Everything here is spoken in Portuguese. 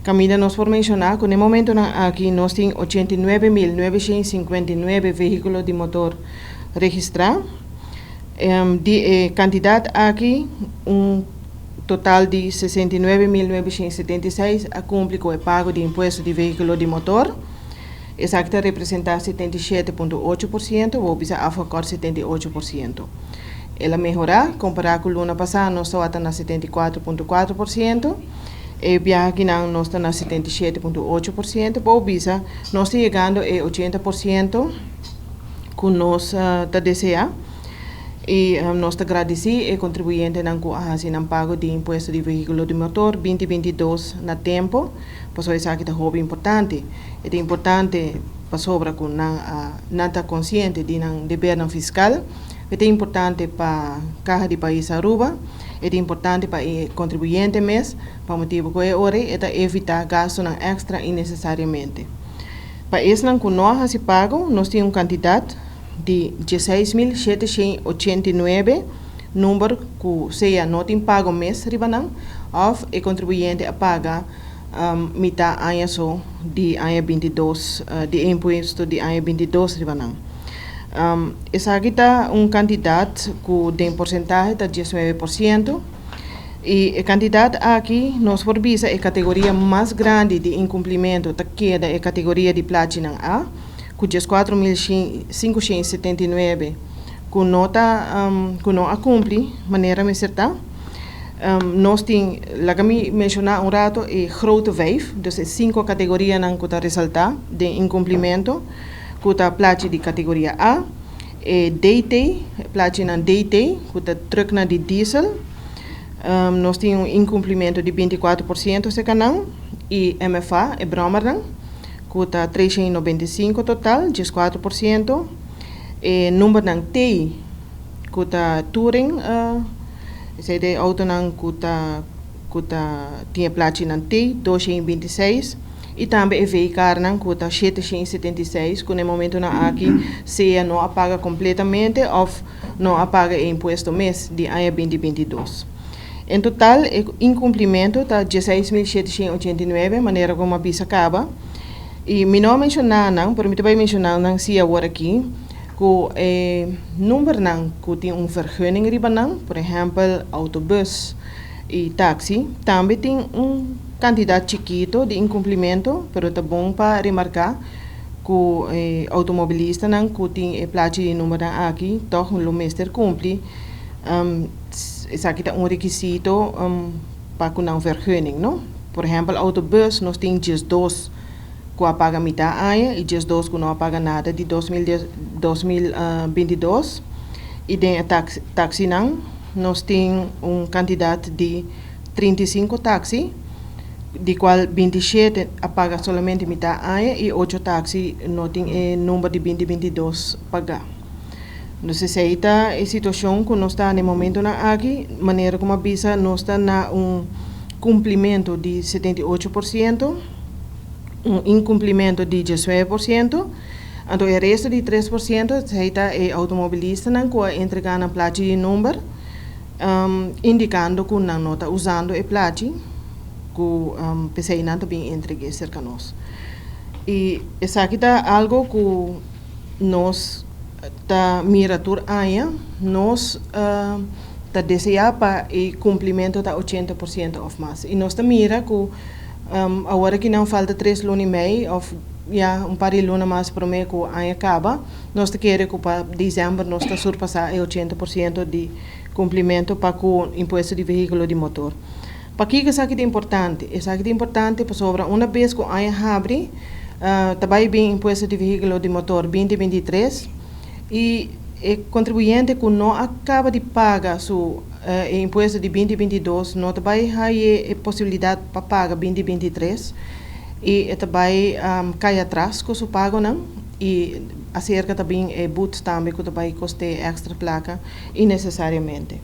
Camila nos por mencionar que no momento aqui nós temos 89.959 veículos de motor registrados. De quantidade aqui, total de 69.976 a cumprir com o pago de imposto de veículo de motor. Essa acta representa 77,8%, ou bisa a favor 78%. Ela melhorar, comparado com o ano passado, nós estamos na 74,4%. E aqui nós estamos na 77,8%, ou bisa, nós estamos chegando a 80% que nós está desejando. E nós agradecemos ao contribuinte que pago de imposto de veículo de motor 2022 na tempo, pois isso aqui é muito importante. É importante para sobra que não está consciente de dever fiscal, é importante para a Caja de País Aruba, é importante para o contribuinte mesmo, para o motivo que é hora, é evitar gastos extra innecessariamente. Para isso que nós pago, nós temos uma quantidade de 16.789 número que seja não tem pago mês ribanang ou o contribuinte a pagar metade ano só de ano 22 de imposto de ano 22 ribanang. Essa aqui está um candidato que tem porcentagem de 19%. E a candidata aqui, nós por visa, é a categoria mais grande de incumprimento, que é a categoria de Platinum A, com 4.579, que não cumpre de maneira mais certa. Nós temos, lá que me mencionar um rato, é grote 5, dus é 5 categorias que está ressaltar de incumprimento, que está plaatje de categoria A, DT, plaatje na DT, que está truck na de diesel. Nós temos um incumprimento de 24% se canal, e MFA, é Bromerang, que está 395 total, 14%. E número ng T, que está Touring, esse é auto que tinha plaatje ng T, 226. E também é veículo que está 776, que no momento aqui se não apaga completamente ou não apaga o imposto mês de ano 2022. Em total, o incumprimento está 16.789, maneira como a bisa acaba. E me não mencionar, por mim também mencionar, se agora aqui, que o número que tem vergunning ribanang, por exemplo, autobus e táxi, também tem quantidade chiquito de incumprimento, pero é bom para remarcar que o automobilista que tem a placa de número aqui, toch o mestre cumpre. Esse aqui é requisito para que não vergunning, não? Por exemplo, autobus nós temos 2 que apaga metade ano e 2 que não apaga nada de 2022. E tem a táxi nós temos quantidade de 35 táxi, de qual 27 apaga somente metade ano e 8 táxi não tem o número de 2022 pagar. Não sei se esta é a situação que nós estamos no momento aqui, maneira como a bisa nós está na cumprimento de 78%, incumprimento de 19%, então o resto de 3% é automobilista que entrega na placa de número, indicando que não está usando a placa que o PCI também entrega cerca de nós. E isso aqui é algo que nós está mirador aia, nós está desejando para o cumprimento de 80% ou mais. E nós está mira que agora que não falta 3 lunes e meio, ou par de lunes mais para o mês que o ano acaba, nós queremos que para dezembro nós está surpassar 80% de cumprimento para o imposto de veículo de motor. Para que isso aqui é importante? Isso aqui é importante para sobre uma vez que o ano abre, também bem imposto de veículo de motor 2023, e o contribuinte que não acaba de pagar o imposto de 2022 não vai ter a possibilidade para pagar 2023 e também cai atrás com o pago não e acerca também boot também que vai custar extra placa innecessariamente.